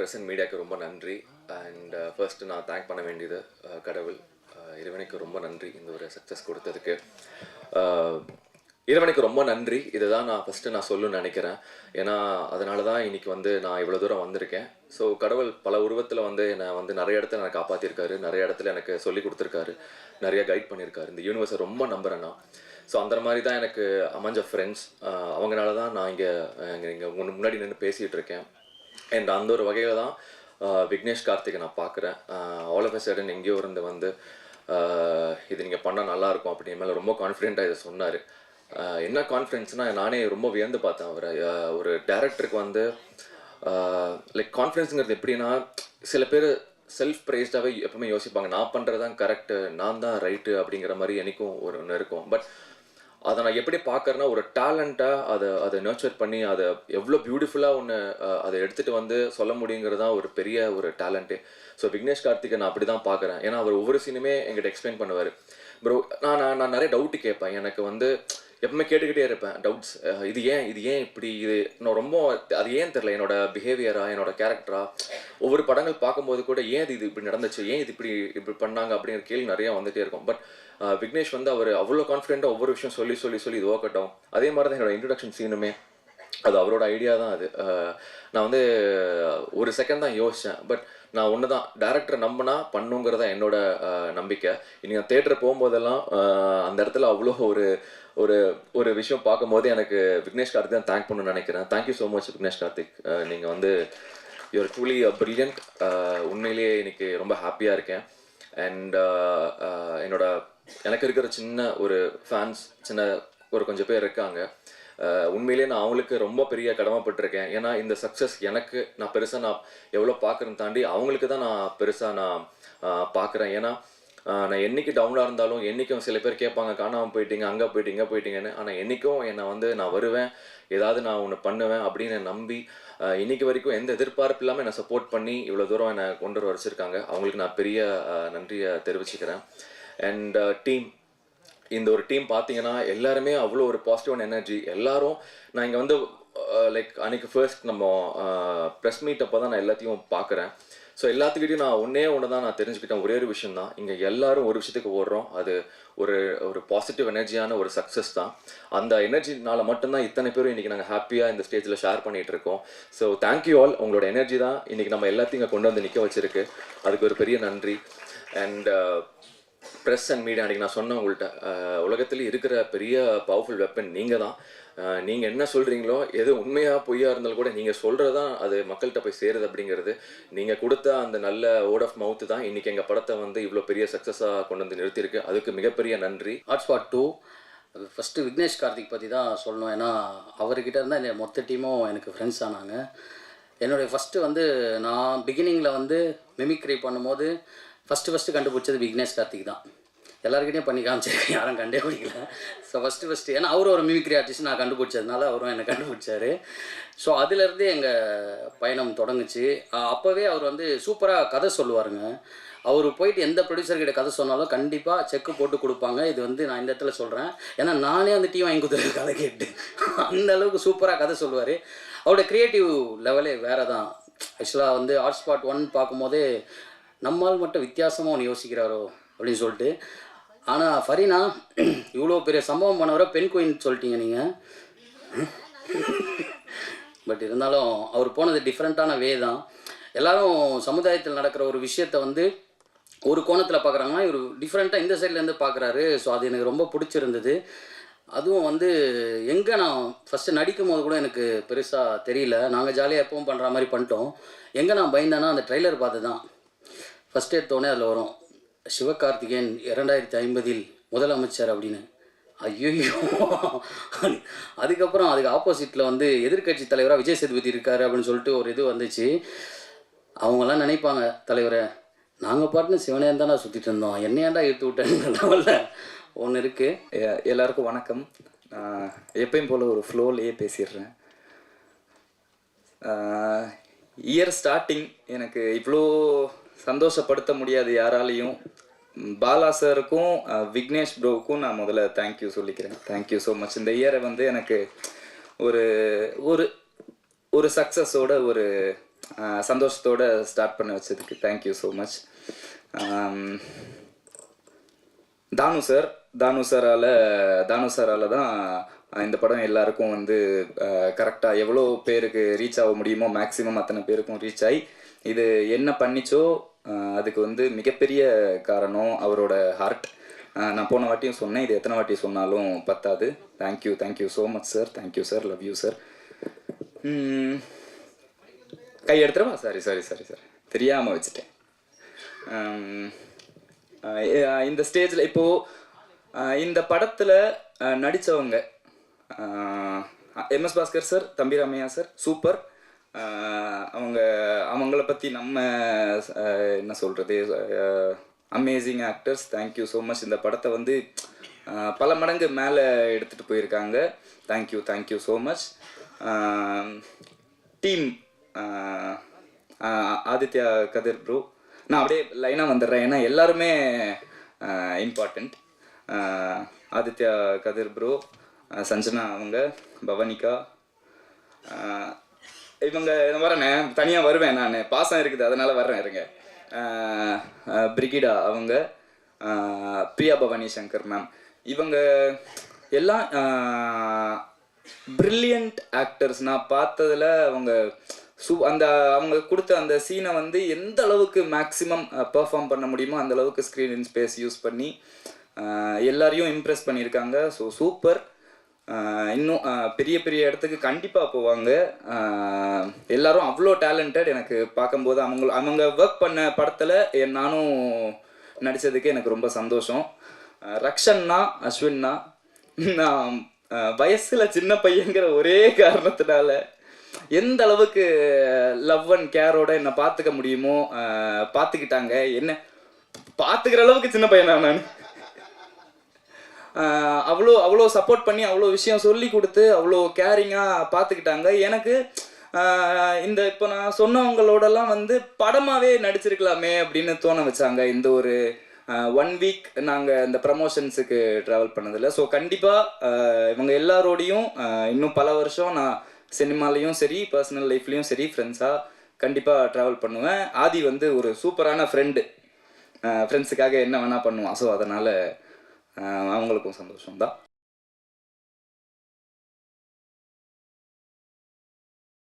Press and மீடியாவுக்கு ரொம்ப நன்றி. அண்ட் ஃபர்ஸ்ட்டு நான் தேங்க் பண்ண வேண்டியது கடவுள் இறைவனுக்கு ரொம்ப நன்றி இந்த ஒரு சக்ஸஸ் கொடுத்ததுக்கு. இறைவனுக்கு ரொம்ப நன்றி. இதுதான் நான் ஃபஸ்ட்டு சொல்லணும்னு நினைக்கிறேன். ஏன்னா அதனால தான் இன்றைக்கி நான் இவ்வளோ தூரம் வந்திருக்கேன். ஸோ கடவுள் பல உருவத்தில் என்னை நிறைய இடத்துல எனக்கு காப்பாற்றிருக்காரு, நிறைய இடத்துல எனக்கு சொல்லி கொடுத்துருக்காரு, நிறைய கைட் பண்ணியிருக்காரு. இந்த யூனிவர்ஸை ரொம்ப நம்புகிறேன் நான். ஸோ அந்த மாதிரி தான் எனக்கு அமைஞ்ச ஃப்ரெண்ட்ஸ், அவங்களால தான் நான் இங்கே முன்னாடி நின்று பேசிகிட்டு இருக்கேன். அண்ட் அந்த ஒரு வகையில் தான் விக்னேஷ் கார்த்திகை நான் பார்க்குறேன். ஆல் ஆஃப் எ சடன் எங்கேயோ இருந்து இது நீங்கள் பண்ணால் நல்லாயிருக்கும் அப்படின்னு மேலே ரொம்ப கான்ஃபிடென்ட்டாக இதை சொன்னார். என்ன கான்ஃபிடென்ஸ்னால் நானே ரொம்ப வியந்து பார்த்தேன் அவரை. ஒரு டேரக்டருக்கு லைக் கான்ஃபிடென்ஸுங்கிறது எப்படின்னா, சில பேர் செல்ஃப் ப்ரைஸ்டாகவே எப்பவுமே யோசிப்பாங்க, நான் பண்ணுறது தான் கரெக்டு, நான் தான் ரைட்டு அப்படிங்கிற மாதிரி எனக்கும் ஒன்று இருக்கும். பட் அதை நான் எப்படி பார்க்குறேன்னா, ஒரு டேலண்ட்டாக அதை நர்ச்சர் பண்ணி அதை எவ்வளோ பியூட்டிஃபுல்லாக அதை எடுத்துகிட்டு சொல்ல முடியுங்கிறது தான் ஒரு பெரிய ஒரு டேலண்ட்டு. ஸோ விக்னேஷ் கார்த்திகை நான் அப்படி தான் பார்க்குறேன். ஏன்னா அவர் ஒவ்வொரு சீனுமே எங்கிட்ட எக்ஸ்பிளைன் பண்ணுவார். ப்ரோ நான் நிறைய டவுட்டு கேட்பேன். எனக்கு எப்பவுமே கேட்டுக்கிட்டே இருப்பேன் டவுட்ஸ். இது ஏன் இப்படி, இது நான் ரொம்ப அது ஏன் தெரில, என்னோட பிஹேவியரா, என்னோட கேரக்டரா, ஒவ்வொரு படங்கள் பார்க்கும்போது கூட ஏன் இது இப்படி நடந்துச்சு, ஏன் இது இப்படி பண்ணாங்க அப்படிங்கிற கேள்வி நிறையா வந்துகிட்டே இருக்கும். பட் விக்னேஷ் அவர் அவ்வளோ கான்ஃபிடென்ட்டாக ஒவ்வொரு விஷயம் சொல்லி இது ஓகட்டும். அதே மாதிரி தான் என்னோட இன்ட்ரடக்ஷன் சீனுமே அது அவரோட ஐடியா தான். அது நான் ஒரு செகண்ட் தான் யோசித்தேன். பட் நான் ஒன்று தான், டேரக்டரை நம்பினா பண்ணுங்கிறதா என்னோட நம்பிக்கை. இன்னைக்கு நான் தேட்டர் போகும்போதெல்லாம் அந்த இடத்துல அவ்வளோ ஒரு ஒரு விஷயம் பார்க்கும்போது எனக்கு விக்னேஷ் கார்த்திக் தான் தேங்க் பண்ணணும்னு நினைக்கிறேன். Thank you so much Vignesh Karthik. நீங்கள் யூஆர் ட்ரூலி பிரில்லியன்ட். உண்மையிலேயே இன்னைக்கு ரொம்ப ஹாப்பியாக இருக்கேன். அண்ட் எனக்கு இருக்கிற சின்ன ஒரு ஃபேன்ஸ், கொஞ்சம் பேர் இருக்காங்க. உண்மையிலேயே நான் அவங்களுக்கு ரொம்ப பெரிய கடமைப்பட்டிருக்கேன். ஏன்னா இந்த சக்ஸஸ் நான் பெருசாக நான் எவ்வளோ பார்க்குறேன்னு தாண்டி அவங்களுக்கு தான் நான் பெருசாக பார்க்குறேன். ஏன்னா நான் என்றைக்கு டவுனாக இருந்தாலும், என்றைக்கும் சில பேர் கேட்பாங்க, காணாமல் போயிட்டீங்க, அங்கே போயிட்டீங்க இங்கே போயிட்டீங்கன்னு. ஆனால் என்றைக்கும் என்னை நான் வருவேன், ஏதாவது நான் ஒன்று பண்ணுவேன் அப்படின்னு நம்பி இன்றைக்கி வரைக்கும் எந்த எதிர்பார்ப்பு இல்லாமல் என்னை சப்போர்ட் பண்ணி இவ்வளோ தூரம் என்னை கொண்டு வச்சிருக்காங்க. அவங்களுக்கு நான் பெரிய நன்றியை தெரிவிச்சுக்கிறேன். அண்ட் இந்த ஒரு டீம் பார்த்தீங்கன்னா எல்லாருமே அவ்வளோ ஒரு பாசிட்டிவான எனர்ஜி. எல்லாரும் நான் இங்கே லைக் அன்றைக்கி ஃபர்ஸ்ட் நம்ம ப்ரெஸ் மீட் அப்போ தான் நான் எல்லாத்தையும் பார்க்குறேன். ஸோ எல்லாத்துக்கிட்டையும் நான் ஒன்று தான் நான் தெரிஞ்சுக்கிட்டேன். ஒரே ஒரு விஷயம் தான், இங்கே எல்லாரும் ஒரு விஷயத்துக்கு ஓடுறோம். அது ஒரு பாசிட்டிவ் எனர்ஜியான ஒரு சக்ஸஸ் தான். அந்த எனர்ஜினால மட்டும்தான் இத்தனை பேரும் இன்றைக்கி நாங்கள் ஹாப்பியாக இந்த ஸ்டேஜில் ஷேர் பண்ணிகிட்டு இருக்கோம். So thank you all. உங்களோட எனர்ஜி தான் இன்றைக்கி நம்ம எல்லாத்தையும் இங்கே கொண்டு நிற்க வச்சுருக்கு. அதுக்கு ஒரு பெரிய நன்றி. அண்ட் ப்ரெஸ் அண்ட் மீடியா, அன்றைக்கி நான் சொன்னேன் உங்கள்கிட்ட, உலகத்துலேயும் இருக்கிற பெரிய பவர்ஃபுல் வெப்பன் நீங்கள் தான். நீங்கள் என்ன சொல்கிறீங்களோ, எது உண்மையாக பொய்யாக இருந்தாலும் கூட நீங்கள் சொல்கிறது தான் அது மக்கள்கிட்ட போய் சேருது. அப்படிங்கிறது நீங்கள் கொடுத்த அந்த நல்ல வேர்ட் ஆஃப் மவுத்து தான் இன்றைக்கி எங்கள் படத்தை இவ்வளோ பெரிய சக்ஸஸாக கொண்டு நிறுத்தியிருக்கு. அதுக்கு மிகப்பெரிய நன்றி. ஹாட்ஸ்பாட் 2 ஃபஸ்ட்டு விக்னேஷ் கார்த்திக் பற்றி தான் சொல்லணும். ஏன்னா அவர்கிட்ட இருந்தால் இந்த மொத்த டீமும் எனக்கு ஃப்ரெண்ட்ஸ் ஆனாங்க. என்னுடைய ஃபஸ்ட்டு நான் பிகினிங்கில் மிமிக்ரி பண்ணும்போது ஃபஸ்ட்டு கண்டுபிடிச்சது விக்னேஷ் கார்த்திக் தான். எல்லாருக்கிட்டையும் பண்ணி காமிச்சிருக்கேன், யாரும் கண்டே பிடிக்கல. ஸோ ஃபஸ்ட்டு ஏன்னா அவரும் ஒரு மிமிக்ரி ஆர்டிஸ்ட், நான் கண்டுபிடிச்சதுனால அவரும் என்னை கண்டுபிடிச்சார். ஸோ அதுலேருந்து எங்கள் பயணம் தொடங்குச்சு. அப்போவே அவர் சூப்பராக கதை சொல்லுவாருங்க. அவர் போயிட்டு எந்த ப்ரொடியூசர்கிட்ட கதை சொன்னாலும் கண்டிப்பாக செக்கு போட்டு கொடுப்பாங்க. இது நான் இந்த இடத்துல சொல்கிறேன், ஏன்னா நானே டீ வாங்கி கொடுத்துருக்கேன் கதை கேட்டு. அந்த அளவுக்கு சூப்பராக கதை சொல்லுவார். அவரோட க்ரியேட்டிவ் லெவலே வேறு தான். ஆக்சுவலாக ஹாட்ஸ்பாட் 1 பார்க்கும்போதே நம்மால் மட்டும் வித்தியாசமாக ஒன்று யோசிக்கிறாரோ அப்படின்னு சொல்லிட்டு. ஆனால் ஃபரீனா இவ்வளோ பெரிய சம்பவம் பண்ணவரை பெண் குயின் சொல்லிட்டீங்க நீங்கள். பட் இருந்தாலும் அவர் போனது டிஃப்ரெண்ட்டான வே தான். எல்லோரும் சமுதாயத்தில் நடக்கிற ஒரு விஷயத்தை ஒரு கோணத்தில் பார்க்குறாங்கன்னா இவர் டிஃப்ரெண்ட்டாக இந்த சைட்லேருந்து பார்க்குறாரு. ஸோ அது எனக்கு ரொம்ப பிடிச்சிருந்தது. அதுவும் எங்கே நான் ஃபஸ்ட்டு நடிக்கும் போது கூட எனக்கு பெருசாக தெரியல. நாங்கள் ஜாலியாக எப்பவும் பண்ணுற மாதிரி பண்ணிட்டோம். எங்கே நான் பயந்தேன்னா அந்த ட்ரெய்லர் பார்த்து தான். ஃபஸ்ட் எடுத்தோடனே அதில் வரும், சிவகார்த்திகேயன் 2050 முதலமைச்சர் அப்படின்னு. ஐயோ, அதுக்கப்புறம் அதுக்கு ஆப்போசிட்டில் எதிர்கட்சி தலைவராக விஜய் சேதுபதி இருக்கார் அப்படின்னு சொல்லிட்டு ஒரு இது வந்துச்சு. அவங்கெல்லாம் நினைப்பாங்க, தலைவரை நாங்கள் பாட்டுன்னு சிவனே தானே சுற்றிட்டு இருந்தோம், என்னையாண்டா எடுத்து விட்டேன்னு ஒன்று இருக்குது. எல்லாருக்கும் வணக்கம். எப்பயும் போல் ஒரு ஃப்ளோலையே பேசிடுறேன். இயர் ஸ்டார்டிங் எனக்கு இவ்வளோ சந்தோஷப்படுத்த முடியாது யாராலையும். பாலா சாருக்கும் விக்னேஷ் ப்ரோவுக்கும் நான் முதல்ல தேங்க்யூ சொல்லிக்கிறேன். Thank you so much. இந்த இயரை எனக்கு ஒரு ஒரு ஒரு சக்ஸஸோட சந்தோஷத்தோடு ஸ்டார்ட் பண்ண வச்சதுக்கு தேங்க்யூ ஸோ மச். தானு சாரால் தான் இந்த படம் எல்லாருக்கும் வந்து கரெக்டாக எவ்வளோ பேருக்கு ரீச் ஆக முடியுமோ மேக்ஸிமம் அத்தனை பேருக்கும் ரீச் ஆகி இது என்ன பண்ணிச்சோ அதுக்கு வந்து மிகப்பெரிய காரணம் அவரோட ஹார்ட். நான் போன வாட்டியும் சொன்னேன், இது எத்தனை வாட்டி சொன்னாலும் பத்தாது. Thank you so much sir. Thank you sir. Love you sir. Guy எடுத்துருவா? Sorry sir, தெரியாமல் வச்சுட்டேன். இந்த ஸ்டேஜில் இப்போது இந்த படத்தில் நடித்தவங்க MS Bhaskar sir, Thambi Ramaiah sir, super. அவங்கள பற்றி நம்ம என்ன சொல்கிறது, amazing actors. Thank you so much. இந்த படத்தை வந்து பல மடங்கு மேலே எடுத்துகிட்டு போயிருக்காங்க. Thank you so much. Team Aditya கதிர் ப்ரோ, நான் அப்படியே லைனாக வந்துடுறேன் ஏன்னா எல்லாருமே இம்பார்ட்டண்ட். ஆதித்யா கதிர் ப்ரோ, சஞ்சனா அவங்க, பவனிகா, இவங்க வரேண்ணே, தனியாக வருவேன், நான் பாசம் இருக்குது அதனால் வர்றேன் இருங்க. பிரிகிடா அவங்க, பிரியா பவானி சங்கர் மேம், இவங்க எல்லாம் பிரில்லியன்ட் ஆக்டர்ஸ். நான் பார்த்ததில் அவங்க அவங்க கொடுத்த அந்த சீனை வந்து எந்த அளவுக்கு மேக்ஸிமம் பெர்ஃபார்ம் பண்ண முடியுமோ அந்த அளவுக்கு ஸ்க்ரீன் ஸ்பேஸ் யூஸ் பண்ணி எல்லாரையும் இம்ப்ரெஸ் பண்ணியிருக்காங்க. So super. இன்னும் பெரிய பெரிய இடத்துக்கு கண்டிப்பாக போவாங்க. எல்லாரும் அவ்வளோ டேலண்டட். எனக்கு பார்க்கும்போது அவங்க ஒர்க் பண்ண படத்தில் நானும் நடித்ததுக்கு எனக்கு ரொம்ப சந்தோஷம். ரக்ஷன்னா, அஸ்வின்னா, நான் வயசில் சின்ன பையங்கிற ஒரே காரணத்தினால எந்த அளவுக்கு லவ் அண்ட் கேரோட என்னை பார்த்துக்க முடியுமோ பார்த்துக்கிட்டாங்க. என்ன பார்த்துக்கிற அளவுக்கு சின்ன பையன் தான் நான். அவ்வளோ சப்போர்ட் பண்ணி அவ்வளோ விஷயம் சொல்லி கொடுத்து அவ்வளோ கேரிங்காக பார்த்துக்கிட்டாங்க. எனக்கு இந்த இப்போ நான் சொன்னவங்களோடலாம் வந்து படமாகவே நடிச்சிருக்கலாமே அப்படின்னு தோண வச்சாங்க. இந்த ஒரு 1 வீக் நாங்கள் இந்த ப்ரமோஷன்ஸுக்கு ட்ராவல் பண்ணதில்லை. ஸோ கண்டிப்பாக இவங்க எல்லாரோடையும் இன்னும் பல வருஷம் நான் சினிமாலையும் சரி, பர்சனல் லைஃப்லேயும் சரி, ஃப்ரெண்ட்ஸாக கண்டிப்பாக ட்ராவல் பண்ணுவேன். ஆதி வந்து ஒரு சூப்பரான ஃப்ரெண்டு. ஃப்ரெண்ட்ஸுக்காக என்ன வேணால் பண்ணுவான். ஸோ அதனால் அவங்களுக்கும் சந்தோஷம் தான்.